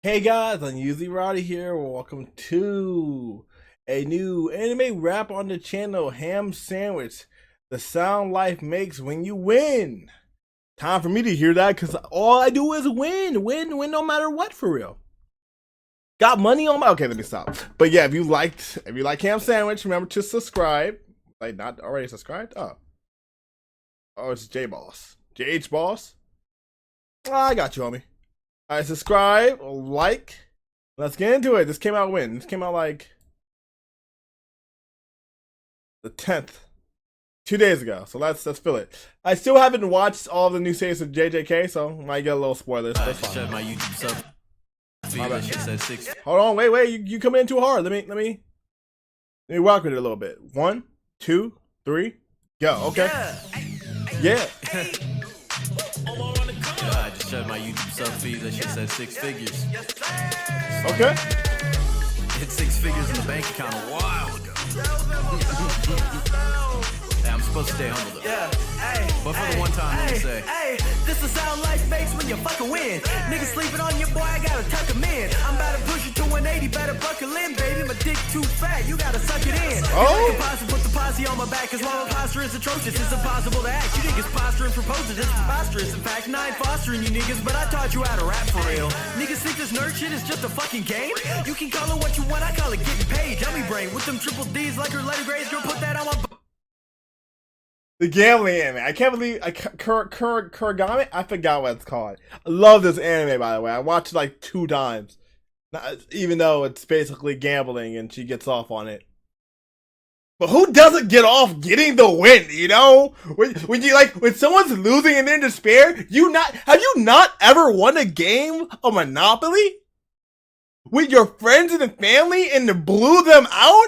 Hey guys, Unusually Rowdy here. Welcome to a new anime wrap on the channel, Ham Sandwich. The sound life makes when you win. Time for me to hear that because all I do is win no matter what, for real. Got money on my, okay, let me stop. But yeah, if you like Ham Sandwich, remember to subscribe. Like, not already subscribed? Oh, it's JBoss. JHBBOSS? I got you, homie. Alright, subscribe, like. Let's get into it. This came out when? This came out like the 10th. 2 days ago. So let's fill it. I still haven't watched all the new series of JJK, so might get a little spoilers. That's fine. My YouTube sub. Hold on, wait, you coming in too hard. Let me walk with it a little bit. 1, 2, 3, go. Okay. Yeah. I just shut my YouTube sub feed. That shit said 6 figures. Okay. Hit 6 figures in the bank account a while ago. Hey, I'm supposed to stay humble though. Yeah. Hey, but for the one time, let me say, hey, this the sound life makes when you fucking win. Niggas sleeping on your boy, I gotta tuck him in. I'm about to push you to 180, better buckle in, baby. My dick too fat, you gotta suck it in. Oh. Put the posse on my back, cause my posture is atrocious. It's impossible to act. You niggas posturing for poses, it's preposterous. In fact, I ain't fostering you niggas, but I taught you how to rap for real. Niggas think this nerd shit is just a fucking game. You can call it what you want, I call it getting paid. Dummy brain with them triple D's like her letter grades, girl, put that on my. The gambling anime. I can't believe Kuragami. I forgot what it's called. I love this anime, by the way. I watched it like 2 times, even though it's basically gambling and she gets off on it. But who doesn't get off getting the win? You know, when you when someone's losing and they're in despair, have you not ever won a game of Monopoly with your friends and the family and blew them out?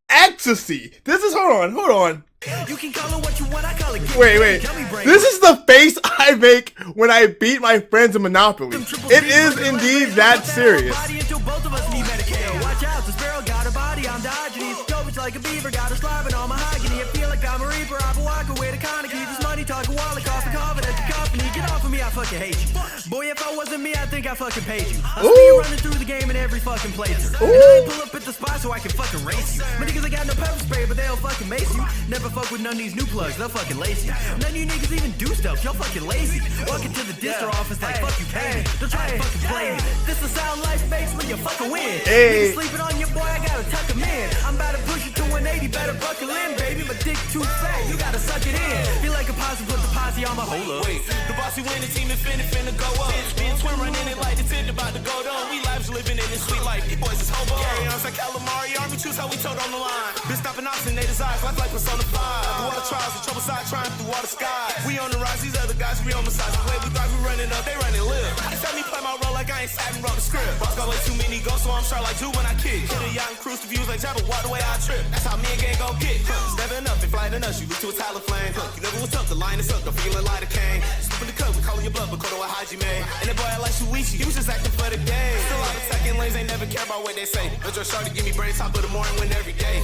Ecstasy. This is hold on. You can call it what you want, I call it wait. This is the face I make when I beat my friends in Monopoly. It is indeed that serious. Watch out, the sparrow got her body on Diogenes. Dope like a beaver, got her slobbing on mahogany. I feel like I'm a reaper, I walk away to Carnegie. This money talking wallet, coffee, at the company. Get off of me, I fucking hate you. Boy, if I wasn't me, I think I fucking paid you. I'll see you running through the game in every fucking playthrough. And I pull up at the spot so I can fucking race you. My niggas ain't got no pepper spray, but they'll fucking mace you. Never fuck with none of these new plugs, they'll fucking lace you. None of you niggas even do stuff, y'all fucking lazy. Walking to the distro office like fuck you pay me. Don't try to fucking play me. This the sound life makes when you fucking win. Niggas sleeping on your boy, I gotta tuck him in. I'm about to push you to 180, better buckle in, baby. My dick too fat, you gotta suck it in. Feel like a posse, put the posse on my hold up. Wait, the bossy win, the team is finna go up. Being twin running it like the tent about to go down. We lives living in this sweet life. These boys is hobo. Carry on like calamari, army choose how we told on the line. Been stopping ops in their desires, life like Persona 5. Through all the trials, the trouble side, trying through all the skies. We on the rise, these other guys, we on the sides. The way we thrive, we running up, they running live. They tell me play my role like I ain't sat and wrote the script. Boss got way too many ghosts, so I'm sure like 2 when I kick. Hit a yacht and cruise the views like Jabba, walk the way I trip. That's how me and gang gon' get. Stepping up and flying us, you look to a talent flame. You never was tough, the line is up, don't feeling like a cane. Slipping the cup, we calling your bluff, but Kodo a Hajime. And that boy I like Shuichi, he was just acting for the game. Still out of second lanes, ain't never care about what they say. But your shorty give me brain top of the morning, win every day.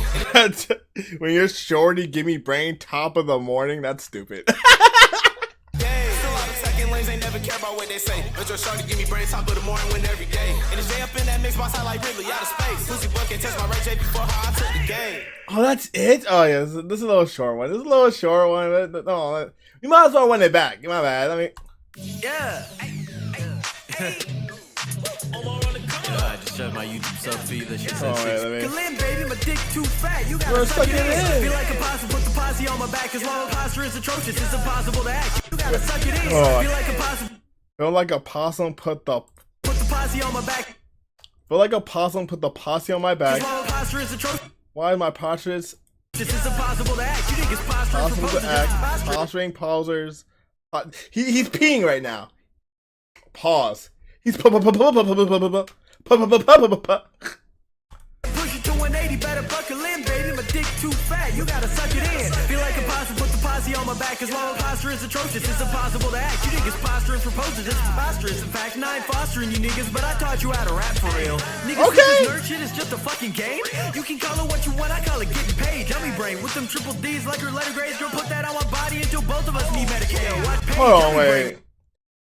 When you're shorty, give me brain top of the morning, that's stupid. Ain't never care about what they say. But your shorty give me brain top of the morning, win every day. And it's J up in that mix box, I like Ridley out of space. Pussy boy can't test my right J before how I took the game. Oh, that's it? Oh, yeah, this is a little short one. No, you might as well run it back. My bad. I mean, yeah. I just shut my YouTube sub feed. That shit said 6. Glenn, baby, my dick too fat. You gotta suck it in. Feel like a possum, put the posse on my back. Cause my posture is atrocious. It's impossible to act. You gotta suck it in. Feel like a possum. Feel like a possum put the posse on my back. Feel like a possum put the posse on my back. My posture is atrocious. Why my posture is? This is impossible to act. You niggas posturing to act. Posturing, pausers. He's peeing right now. Pause. He's push it to 180, better buckle in, baby. My dick too fat, you gotta suck it in. Feel like a possum, put the posse on my back. Cause my posture is atrocious, it's impossible to act. You niggas posturing for poses, it's preposterous. In fact, I ain't fostering you niggas, but I taught you how to rap for real. Niggas think this nerd shit is just a fucking game. You can call it what you want, I call it getting paid. Dummy brain with them triple D's like her letter grades. Girl, put that on my body until both of us need Medicaid. Hold on, wait.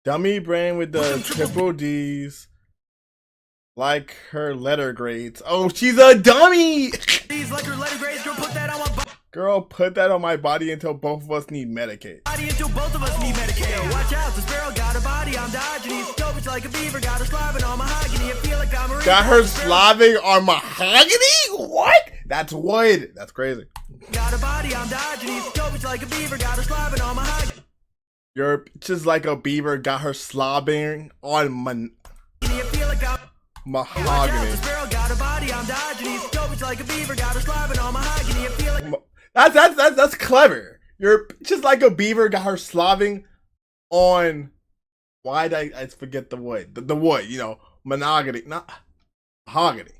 Dummy brain with the triple D's. Like her letter grades. Oh, she's a dummy! These like her letter grades, girl, put that on my body. Girl, put that on my body until both of us need Medicaid. Until both of us need Medicaid. Watch out, the sparrow got a body on Diogenes. Dope, it's like a beaver, got her slobbing on mahogany. I feel like I'm a got her slobbing on mahogany? What? That's wood. That's crazy. Got a body on Diogenes. Dope, it's like a beaver, got her slobbing on mahogany. You're just like a beaver, got her slobbing on mahogany. Got a body on Diogenes. Dope, it's like a beaver, got her slobbing on mahogany. I feel like that's clever. You're just like a beaver, got her slobbing on. Why did I forget the wood? The wood, you know, monogamy, not mahogany.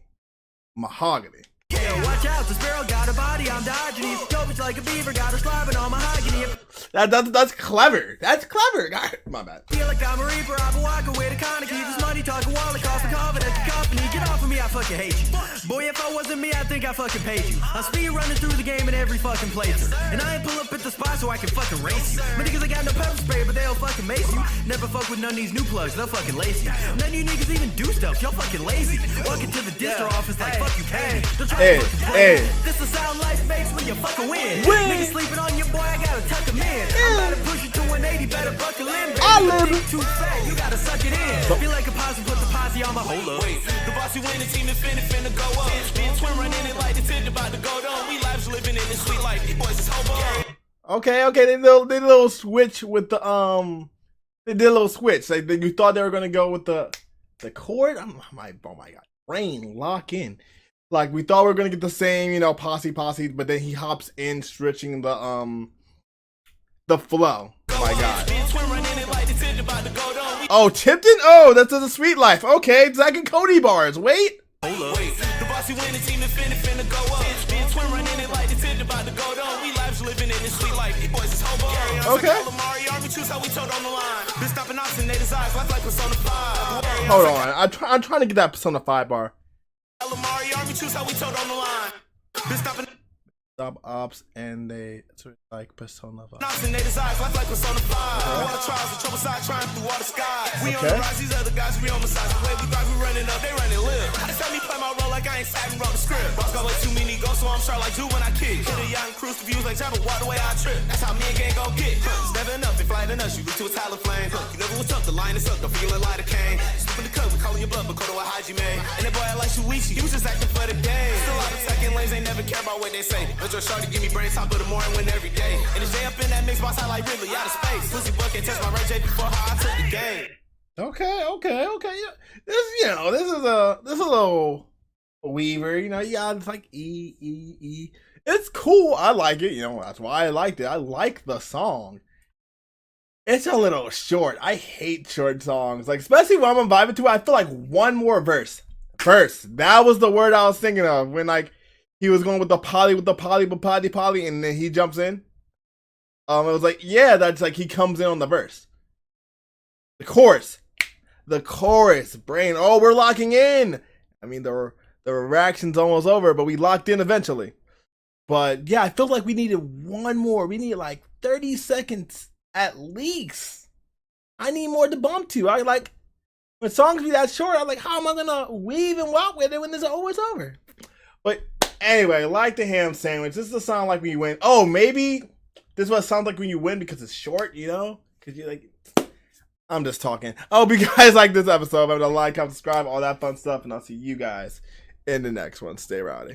Mahogany. Yeah, watch out, the sparrow got a body on Diogenes. Dope, it's like a beaver, got her slobbing on mahogany. That's clever. That's clever. My bad. Feel like I'm a reaper, I'm a walker with a Kaneki. This money talking wallet, cost a coffin at the company. Get off of me, I fucking hate you. Boy, if I wasn't me, I think I fucking paid you. I'm speed running through the game in every fucking playthrough. And I ain't pull up at the spot so I can fucking race you. My niggas ain't got no pepper spray, but they'll fucking mace you. Never fuck with none of these new plugs, they'll fucking lace you. None of you niggas even do stuff, y'all fucking lazy. Walking to the distro office like fuck you pay. Hey. This the sound life makes when you fucking win. Niggas sleeping on your boy, I gotta tuck him in. I'm about to push you to 180, better buckle in, baby. I love it. Too fat, you gotta suck it in. Feel like a posse, put the posse on my hold up. Wait, the bossy win, the team is finna go up. Being twin running it like the tip about to go down. We lives living in this sweet life. These boys is hobo. Okay, they did a little switch with the they did a little switch. Like you thought they were gonna go with the chord. Oh my god, brain lock in. Like we thought we were gonna get the same, you know, posse, but then he hops in, stretching the flow. Oh my god. Oh, Tipton? Oh, that's the sweet life. Okay, Zach and Cody bars. Wait. Hold up. Wait, the bossy win, the team is finna go up. Being twin running it like the tip about to go down. We lives living in this sweet life. These boys is hobo. Okay. We choose how we told on the line. Been stopping ops in their desires. Life like Persona 5. Hold on. I'm trying to get that Persona 5 bar. We choose how we told on the line. Been stopping Stop ops and they like Persona 5. ops in their desires. Life like Persona 5. All the trials, the trouble side, trying through all the skies. We on the rise, these other guys, we on the side. The way we drive, we running up, they running live. I just let me play my role like I ain't sat and wrote the script. Boss got way too many ghosts, so I'm sure like you when I kick. Hit a yacht and cruise the views like Jabba, walk the way I trip. That's how me and gang gon' get. It's never enough, they flying us, you reach to a Tyler flame. You never was tough, the line is up, don't feel a light of cane. Slipping the cup, we calling your bluff, but Kodo a Haji man. And that boy I like Shuichi, he was just acting for the game. Still out of second lanes, ain't never care about what they say. But your shorty give me brain top of the morning, win every day. And it's J up in that mix, boss, I like Ridley, out of space. Pussy boy can't touch my Ray J before how I took the game. Okay. Yeah. This is a little Weaver. You know, yeah, it's like E. It's cool. I like it. You know, that's why I liked it. I like the song. It's a little short. I hate short songs. Like, especially when I'm vibing to it, I feel like one more verse. That was the word I was thinking of when like he was going with the poly, and then he jumps in. It was like, yeah, that's like he comes in on the verse. The chorus, brain. Oh, we're locking in. I mean, the reaction's almost over, but we locked in eventually. But yeah, I feel like we needed one more. We need like 30 seconds at least. I need more to bump to. I like when songs be that short. I'm like, how am I gonna weave and walk with it when it's always over? But anyway, like the ham sandwich. This is the sound like when you win. Oh, maybe this is what it sounds like when you win because it's short. You know, because you're like. I'm just talking. I hope you guys like this episode. Remember to like, comment, subscribe, all that fun stuff, and I'll see you guys in the next one. Stay rowdy.